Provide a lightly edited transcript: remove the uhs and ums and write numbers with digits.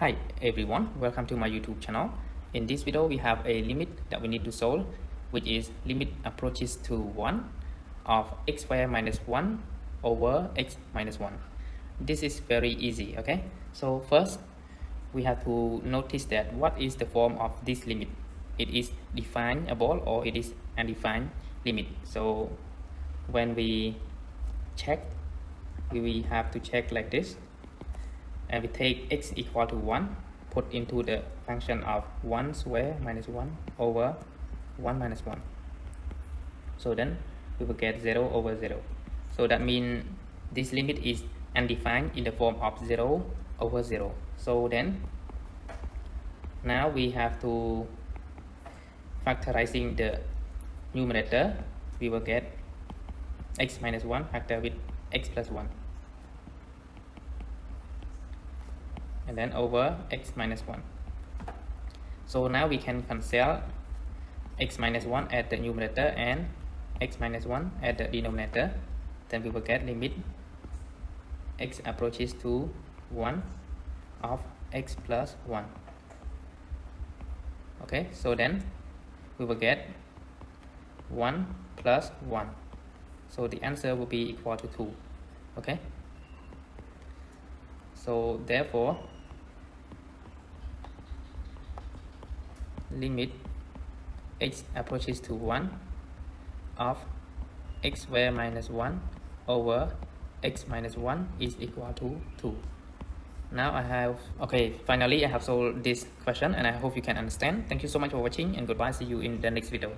Hi everyone, welcome to my YouTube channel. In this video we have a limit that we need to solve, which is limit approaches to 1 of x squared minus 1 over x minus 1. This is very easy, okay? So first we have to notice that what is the form of this limit. It is definable or it is undefined limit. So when we check, we have to check like this. And we take x equal to 1, put into the function of 1 squared minus 1 over 1 minus 1. So then we will get 0 over 0. So that means this limit is undefined in the form of 0 over 0. So then now we have to factorizing the numerator. We will get x minus 1 factor with x plus 1. And then over x minus 1. So now we can cancel x minus 1 at the numerator and x minus 1 at the denominator. Then we will get limit x approaches to 1 of x plus 1. Okay, so then we will get 1 plus 1. So the answer will be equal to 2. Okay, so therefore limit x approaches to 1 of x squared minus 1 over x minus 1 is equal to 2. Now finally I have solved this question and I hope you can understand. Thank you so much for watching and goodbye. See you in the next video.